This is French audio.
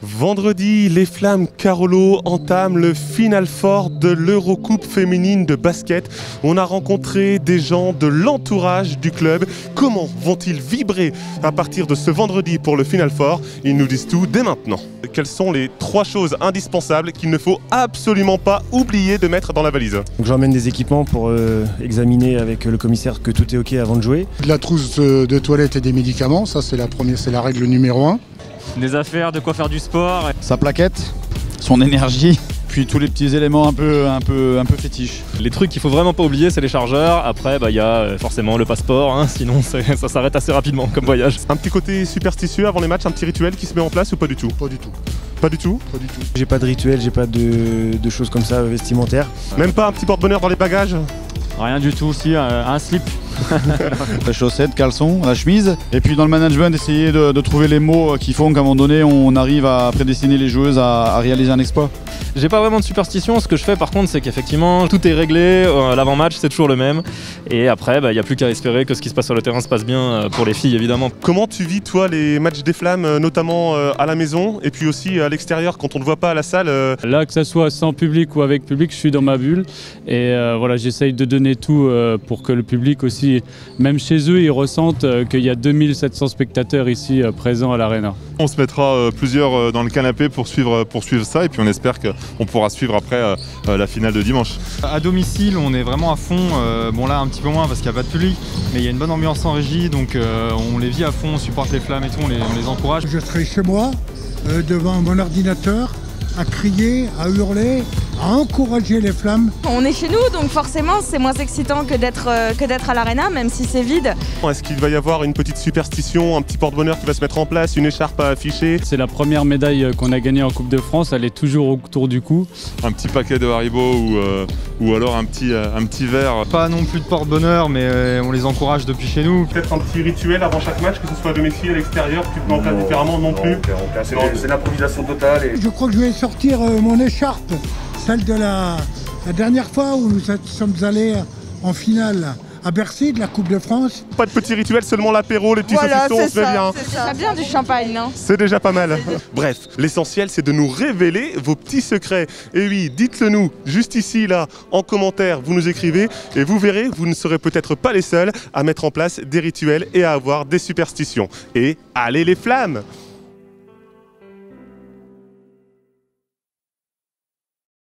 Vendredi, les Flammes Carolo entament le Final Four de l'Eurocoupe féminine de basket. On a rencontré des gens de l'entourage du club. Comment vont-ils vibrer à partir de ce vendredi pour le Final Four? Ils nous disent tout dès maintenant. Quelles sont les 3 choses indispensables qu'il ne faut absolument pas oublier de mettre dans la valise? Donc j'emmène des équipements pour examiner avec le commissaire que tout est ok avant de jouer. De la trousse de toilette et des médicaments, ça c'est la règle numéro 1. Des affaires, de quoi faire du sport. Sa plaquette, son énergie, puis tous les petits éléments un peu fétiches. Les trucs qu'il faut vraiment pas oublier, c'est les chargeurs. Après, il y a forcément le passeport, hein, sinon ça s'arrête assez rapidement comme voyage. Un petit côté superstitieux avant les matchs, un petit rituel qui se met en place ou pas du tout? Pas du tout. Pas du tout? Pas du tout. J'ai pas de rituel, j'ai pas de choses comme ça vestimentaires. Même pas un petit porte-bonheur dans les bagages? Rien du tout aussi, un slip. Les chaussettes, caleçons, la chemise. Et puis dans le management, essayer de trouver les mots qui font qu'à un moment donné, on arrive à prédestiner les joueuses à réaliser un exploit. J'ai pas vraiment de superstition. Ce que je fais par contre, c'est qu'effectivement, tout est réglé. L'avant-match, c'est toujours le même. Et après, il n'y a plus qu'à espérer que ce qui se passe sur le terrain se passe bien pour les filles, évidemment. Comment tu vis, toi, les matchs des Flammes, notamment à la maison et puis aussi à l'extérieur quand on ne voit pas à la salle? Là, que ça soit sans public ou avec public, je suis dans ma bulle. Et voilà, j'essaye de donner tout pour que le public aussi, même chez eux, ils ressentent qu'il y a 2700 spectateurs ici présents à l'Arena. On se mettra plusieurs dans le canapé pour suivre ça et puis on espère qu'on pourra suivre après la finale de dimanche. À domicile, on est vraiment à fond. Bon là, un petit peu moins parce qu'il n'y a pas de public, mais il y a une bonne ambiance en régie, donc on les vit à fond, on supporte les Flammes et tout, on les encourage. Je serai chez moi, devant mon ordinateur, à crier, à hurler, à encourager les Flammes. On est chez nous, donc forcément c'est moins excitant que d'être à l'Arena, même si c'est vide. Est-ce qu'il va y avoir une petite superstition, un petit porte-bonheur qui va se mettre en place, une écharpe à afficher? C'est la première médaille qu'on a gagnée en Coupe de France, elle est toujours autour du cou. Un petit paquet de Haribo ou alors un petit verre. Pas non plus de porte-bonheur, mais on les encourage depuis chez nous. Peut-être un petit rituel avant chaque match, que ce soit à domicile, à l'extérieur, tu te mets en place différemment, non plus? C'est l'improvisation totale. Je crois que je vais sortir mon écharpe, celle de la dernière fois où nous sommes allés en finale à Bercy de la Coupe de France. Pas de petit rituel, seulement l'apéro, les petits saucissons, on se met bien. C'est bien du champagne, non? C'est déjà pas mal. Bref, l'essentiel c'est de nous révéler vos petits secrets. Et oui, dites-le nous, juste ici, là, en commentaire, vous nous écrivez et vous verrez, vous ne serez peut-être pas les seuls à mettre en place des rituels et à avoir des superstitions. Et allez les Flammes!